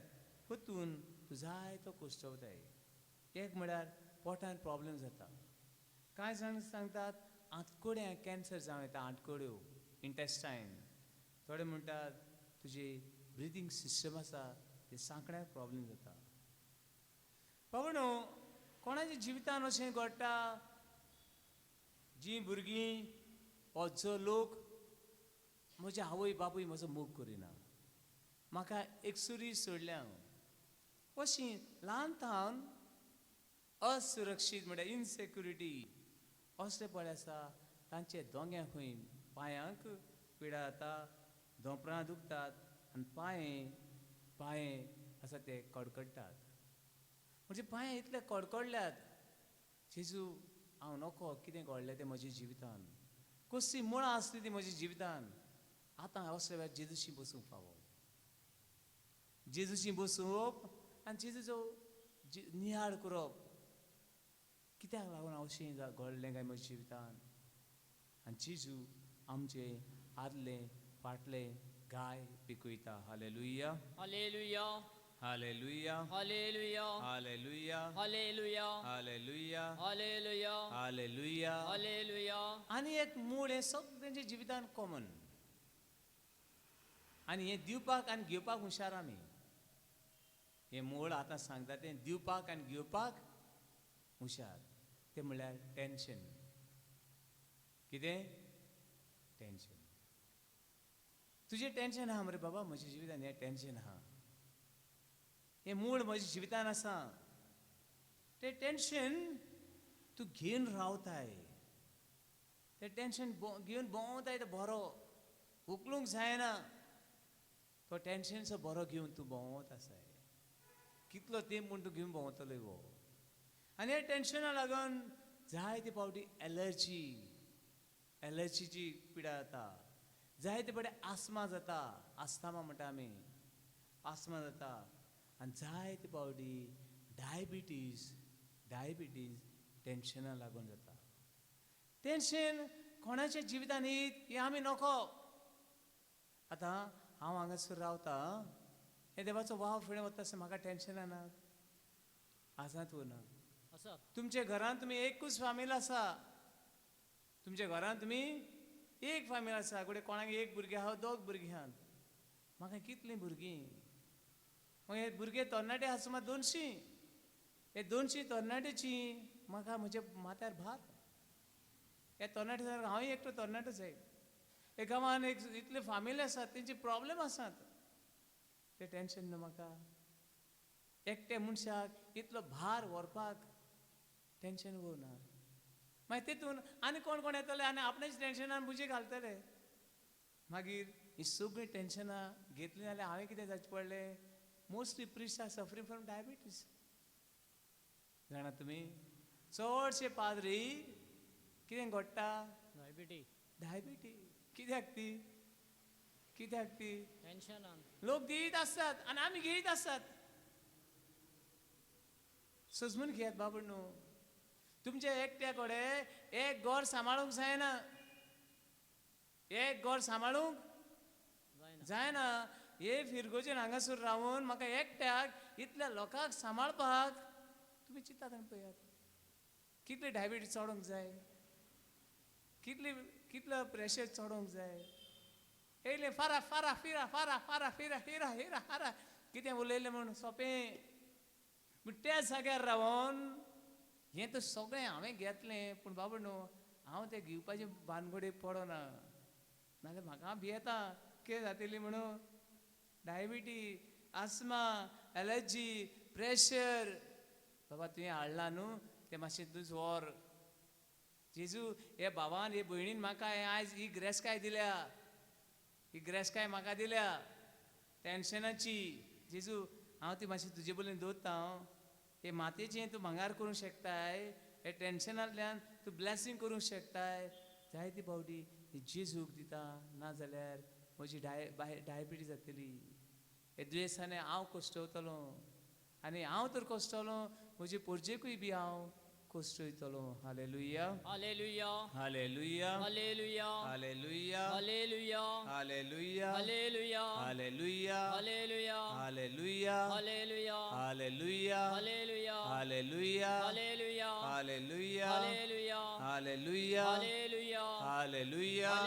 परतून तूं जाय तो कोश्टवताय. एक म्हळ्यार पोटान प्रॉब्लेम जाता. कांय जाण सांगतात आंतकड्यांक कॅन्सर जावं येता, आंतकड्यो इंटेस्टायन. थोडे म्हणटात तुजी ब्रिथींग सिस्टम आसा ते सांकड्याक प्रॉब्लेम जाता. पूण कोणाच्या जिवितान अशें घडटा जीं भुरगीं हो जो लोक म्हजे आवय बापूय म्हजो मोग करिना, म्हाका एकसुरी सोडल्या हांव. अशीं ल्हान थावन असुरक्षीत म्हळ्यार इनसेक्युरिटी असले पळय आसा. तांचे दोंग्या खूंय पांयांक पिडा जाता, धोंपरां दुखतात आनी पांये आसा ते कडकडटात. म्हणजे पांये इतले कडकडल्यात. जेजू हांव नोको कितें घडलें तें म्हज्या जिवितान, कसली मुळां आसली ती म्हज्या जिवितान. आतां असले वेळार जेजूशी बसूंक फावो, जेजूशी बसप आनी जेजूचो नियाळ करप. कित्याक लागून अशें घडलें काय म्हज्या जिवितान आनी जेजू आमचे आदले फाटले गाय पिकयता. हालेलुया, Hallelujah. हालेलुया, Hallelujah. हालेलुया, Hallelujah. हालेलुया, Hallelujah. हालेलुया. Hallelujah. आनी एक मूळ हें सगळ्यांच्या जिवितान कॉमन. आनी हें दिवपाक आनी घेवपाक हुशार आमी. हें मूळ आतां सांगता तें दिवपाक आनी घेवपाक हुशार. तें म्हणल्यार टेन्शन. कितें? टेन्शन. तुजें टेन्शन आहा मरे बाबा, म्हज्या जिवितान हें टेन्शन आहा. हें मूळ म्हज्या जिवितान आसा. तें टेन्शन तूं घेवन रावताय. तें टेन्शन घेवन भोंवताय तो बरो. उखलूंक जायना. तो टेन्शनचो बरो घेवन तूं भोंवत आसाय. कितलो तेंप म्हूण तूं घेवन भोंवतलो गो. आनी हे टेन्शना लागून जायते फावटी एलर्जीची पिडा जाता. जायते फावटी आस्मा जाता. आस्थमा म्हणटा आमी. आस्मा जाता. आनी जायते फावटी डायबिटीज टेन्शना लागून जाता. टेन्शन कोणाच्या जिवितान येत हें आमी नको. आतां हांव हांगासर रावता. हे देवाचो वाव फुडें वता आसतना म्हाका टेन्शना ना. आसात वो ना? Asa. तुमच्या घरांत तुमी एकूच फामील आसा. तुमच्या घरांत तुमी एक फामील आसा. घोडे कोणाक एक भुरगें आहा, दोग भुरगीं आहात. म्हाका कितलीं भुरगीं? मग हे भुरगे तरणाटे आसा सुमार 200. हे 200 तरणाटेची म्हाका म्हज्या माथ्यार भार. हे तरणाटे जाल्यार हांवूय एकटो तरणाटोच जाय. हे गांवान एक इतले फामील आसात, तेंचे प्रॉब्लेम आसात. ते टेन्शन न्हू म्हाका. एकट्या मनशाक इतलो भार व्हरपाक टेन्शन ना. मागीर तेतून आनी कोण कोण येतले आनी आपणेच टेन्शनान बुजी घालतले. मागीर ही सगळीं टेन्शनां घेतलीं जाल्यार हांवें कितें जावचें पडलें? Mostly priest are suffering from diabetes. जाणा तुमी? चडशे पाद्री कितें घडटा? Diabetes. डायबिटीज. कित्याक ती? Tension on. लोक घेयत आसतात आनी आमी घेयत आसतात. सजमून घेयात बाबा न्हू. तुमच्या एकट्या कडेन एक घर सांबाळूंक जायना. एक घर सांबाळूंक Zaina. जायना. हे फिरगोजेन हांगासर रावून म्हाका एकट्याक इतल्या लोकांक सांबाळपाक तुमी चिंतात आनी पळयात. कितले डायबिटीज चडोवंक जाय? कितलो प्रेशर चडोवंक जाय? येयले फारा फारा फिरा फारा फारा फिरा हिरा हिरा हारा कितें उलयलें म्हूण सोंपें. पूण त्या जाग्यार रावून हें तर सगळें हांवें घेतलें. पूण बाबा न्हू हांव तें घेवपाचे भानगडीक पडोना. नाजाल्यार म्हाका भियेता कितें जातली म्हणून. Diabetes, asthma, allergy, pressure. बाबा तुवें हाडला न्हू तें मातशें तूं व्हर. जेजू हे भावान हे भयणीन म्हाका आयज ही ग्रेसकाय दिल्या. ही ग्रेसकाय म्हाका दिल्या टेन्शनाची. जेजू हांव ती मातशी तुजे बोलीन दवरता. हे मातयेचें तूं भांगार करूंक शकताय. हे टेन्शनांतल्यान तूं ब्लेसींग करूंक शकताय. जायती फावटी जेजूक दिता. नाजाल्यार म्हजी डायबिटीज जातली. हे दुयेंसांनी हांव कोश्टवतलों. आनी हांव तर कोश्टलो म्हजे पोरजेकूय बी हांव कोश्टयतलो. हालेलुया, Hallelujah. हालेलुया, Hallelujah. हालेलुया, Hallelujah. हालेलुया, Hallelujah. हालेलुया, Hallelujah. हालेलुया, Hallelujah. हालेलुया, Hallelujah. हालेलुया, Hallelujah. हालेलुया, Hallelujah. हालेलुया, Hallelujah. हालेलुया, Hallelujah.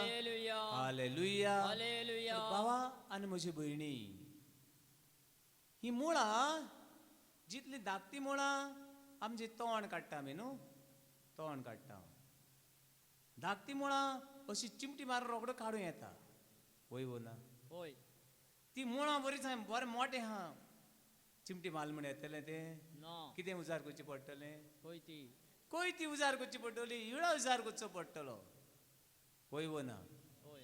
हालेलुया. Hallelujah. बाबा आनी म्हजी भयणी ही मुळां जितली धाकटी मुळां आमचे तोंड काडटा आमी न्हू. तोंड काडटा. धाकटी मुळां अशी चिमटी मारून रोखडो काडूं येता. वय वो ना? Hoy. ती मुळां बरीं बरें मोटें आहा. चिमटी मारली म्हण येतलें तें? No. कितें उजार करचें पडटलें? Hoy ti. कोयती उजार करची पडटली. इळो उजार करचो पडटलो. वय वो ना? Hoy.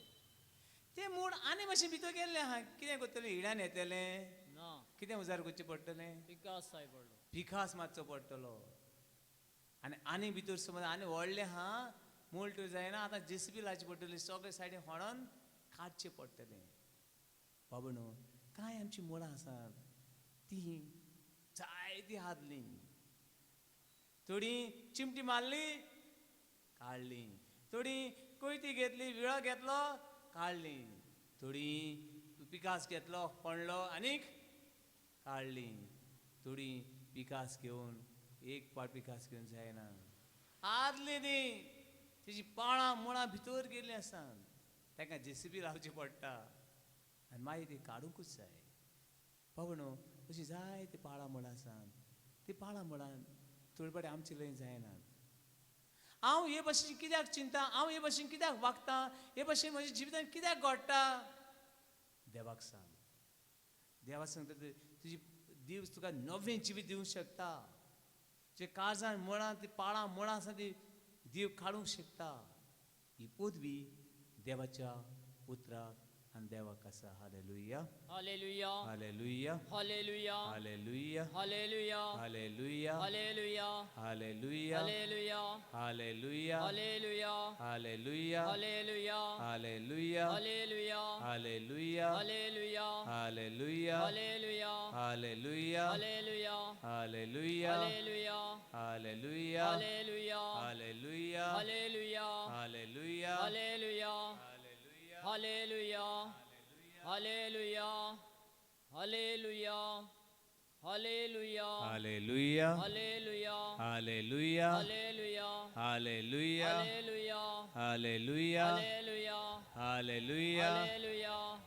तें मूळ आनी मातशें भितर गेल्लें आहा. कितें करतलें? इळ्यान येतलें? No. कितें उजार करचें पडटलें? Because I पडलो. पिकास मारचो पडटलो. आनी भितर समज आनी व्हडलें आहा मूळ तर जायना. आतां जेसीबी लावची पडटली. सगळे सायडीन खणून काडचें पडटलें. बाबा न्हू कांय आमची मुळां आसात ती जायतीं आदलीं. थोडी चिमटी मारली, काढली. थोडी कोयती घेतली, विळो घेतलो, काढली. थोडी पिकास घेतलो, पडलो आनीक काढली. थोडी पिकास घेवन एक पाट पिकास घेवन जायना. आदले दी तेजी पाळां मुळां भितर गेल्ली आसात. ताका जेसीबी लावची पडटा आनी मागीर ती काडूंकूच जाय. पळोवनो अशी जायती पाळां मुळां आसात. ती पाळां मुळां थोडे फावटी आमचे लय जायनात. हांव हे भाशेन कित्याक चिंता, हांव हे भाशेन कित्याक वागता, हे भाशेन म्हज्या जिवितांत कित्याक घडटा. देवाक सांग. देवाक सांगता तुजी देव तुका नवें जिवीत दिवंक शकता. जे काळजान मुळां ती पाळां मुळां आसा ती देव काडूंक शकता. ही पदवी देवाच्या पुत्राक आनी देवाक आसा. Hallelujah, Hallelujah. हालेलुया, Hallelujah. हालेलुया, Hallelujah. हालेलुया, Hallelujah. हालेलुया, Hallelujah. हालेलुया, Hallelujah. हालेलुया, Hallelujah. हालेलुया, Hallelujah. हालेलुया, Hallelujah. हालेलुया, Hallelujah. हालेलुया, Hallelujah. हालेलुया, Hallelujah. हालेलुया, Hallelujah. हालेलुया, Hallelujah. हालेलुया, Hallelujah. Hallelujah. Hallelujah. Hallelujah. Hallelujah. हालेलुया, Hallelujah. हालेलुया, Hallelujah. हालेलुया, Hallelujah. हालेलुया, Hallelujah. हालेलुया. Hallelujah.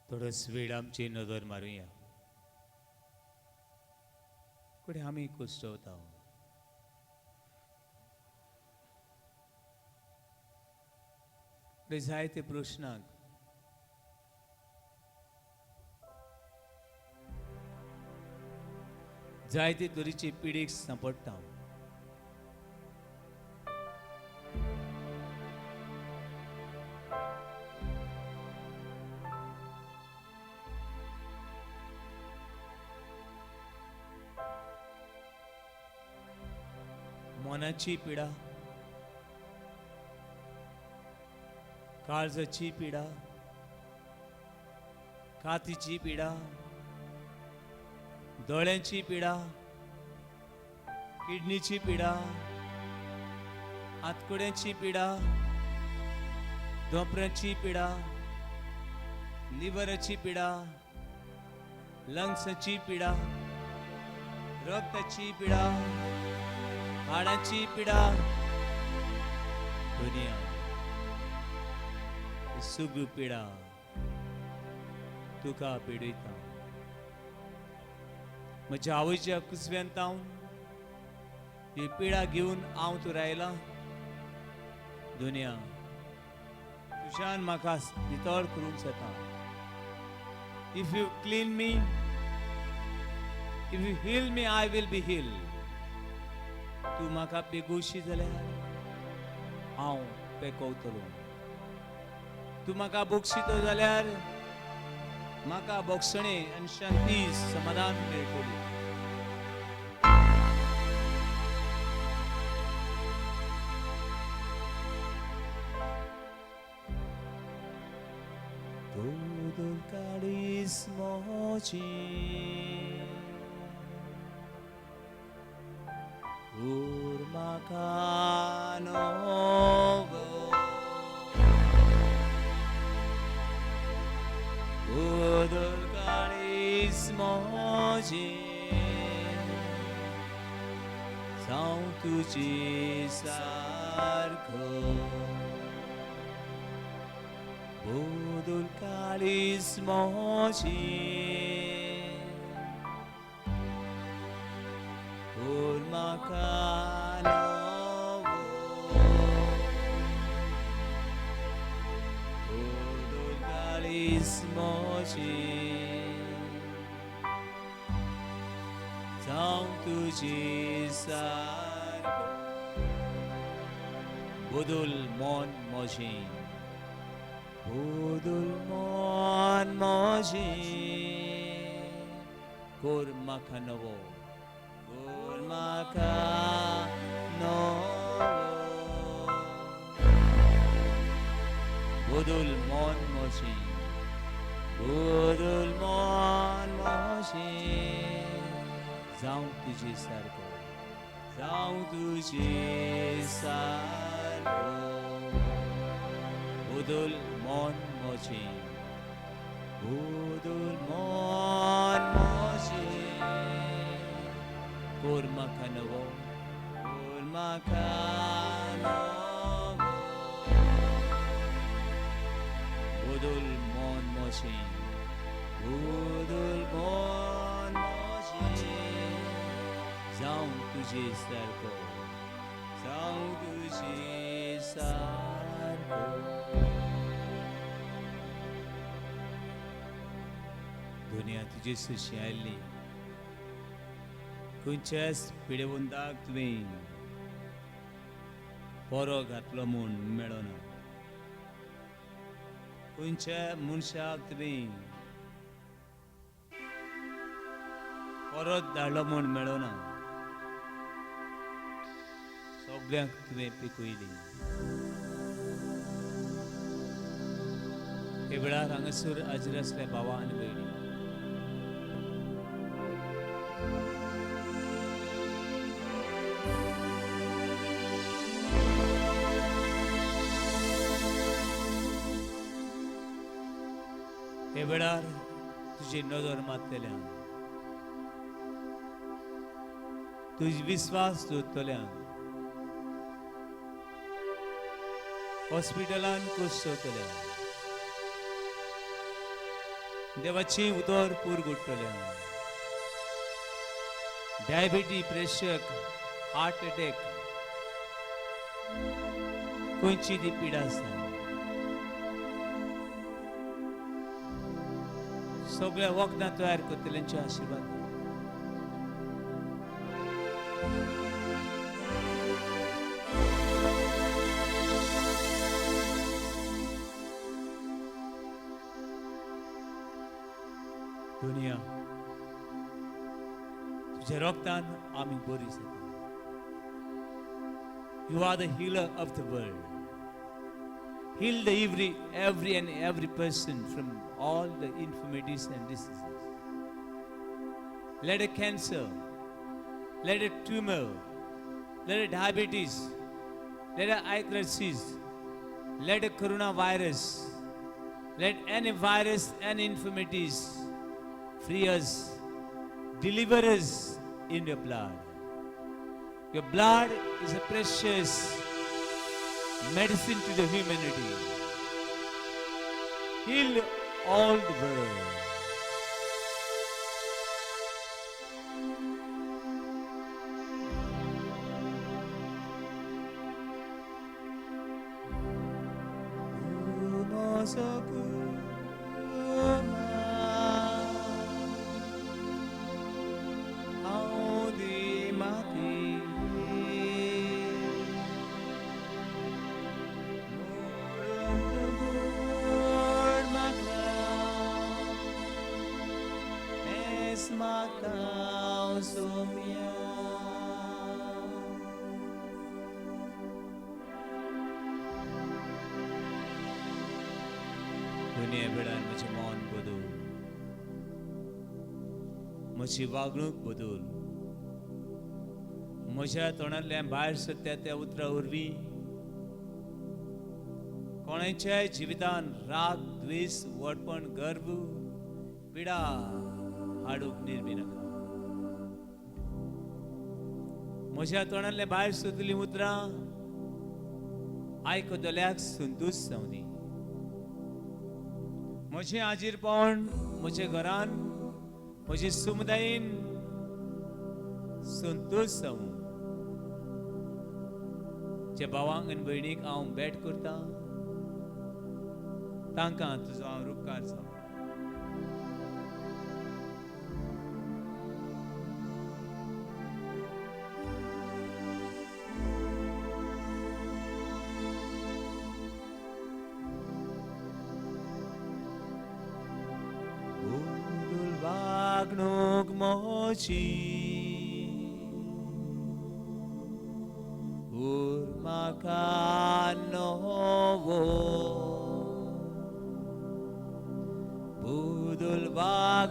थोडस वेळ आमची नजर मारूया. कुठे आम्ही कुस्टवता. जायते प्रश्नाक जायते तरेची पिडीक सांपडटा. मनाची पिडा, काळजाची पिडा, कातीची पिडा, दोळ्यांची पिडा, किडनीची पिडा, आतकड्यांची पिडा, धोपरांची पिडा, लिव्हराची पिडा, लंग्सची पिडा, रक्ताची पिडा, हाडांची पिडा, दुनिया सगळी पिडा तुका पिडयता. म्हज्या आवयच्या कुसव्यांत हांव ही पिडा घेवन हांव तूं रायला. दुनिया तुज्यान म्हाका नितळ करूंक जाता. If you clean me, if you heal me, I will be heal. तूं म्हाका पेगोवशी जाल्यार हांव पेकवतलो. तूं म्हाका बक्षितो जाल्यार म्हाका बक्षणे आनी शांती समाधान मेळटली. Todo el carisma urmacanovo todo el carisma Santo Cisarco todo el carisma urmacanovo todo el carisma Santo Cisarco Budul mon mojin Budul mon mojin Kor makanovo Kor makanovo Budul mon moshi, budul mon moshi, जाऊं तुझे सारखं, जाऊं तुझे सारखं. Budul mon moshi, budul mon moshi, kurma kanovo, kurma kanovo. Budul mon moshi, budul mon moshi, जाऊं तुझे सारखं, जाऊं तुझे सारखं. दुनिया तुझे सुशायली खंयच्याच पिडेवंताक तुवें बरो घातलो म्हूण मेळना. खंयच्या मनशाक तुवें परत धाडलो म्हूण मेळना. सगळ्यांक तुवें पिकयली. हे वेळार हांगासर हाजीर आसल्या भावा आनी भयणी, हे वेळार तुझी नजर मारतल्यान, तुझ विश्वास दवरतल्यान हॉस्पिटलान कुसतल्यान, देवाची उदर पूर घडटल्यान, डायबिटीज, प्रेशर, हार्ट अटॅक, खंयची ती पिडा आसा सगळ्या वखदां तयार करतल्यांचे आशीर्वाद. दुनिया तुझ्या रक्तान आमी बरी जाता. You are the healer of the world. Heal the every and every person from all the infirmities and diseases. Let a cancer, let a tumor, let a diabetes, let a eye crisis, let a coronavirus, let any virus and infirmities free us, deliver us in your blood. Your blood is a precious medicine to the humanity. Heal all the world. दुनिया वेळार म्हजें मन बदल, म्हजी वागणूक बदल, म्हज्या तोंडांतल्यान भायर सरता त्या उतरां वरवीं कोणाच्याय जिवितान राग, द्वेष, वडपण, गर्व, पिडा हाडूंक निर्मी नाका. म्हज्या तोंडांतल्यान भायर सरतलीं उतरां आयकतल्याक संतोश जावं दी. म्हजें आजीरपण म्हज्या घरान, म्हजे समुदायीन संतोश जावं. जे भावांक आनी भयणीक हांव भेट करतां तांकां तुजो हांव उपकार जावं. वागणूक मोची म्हाका नवो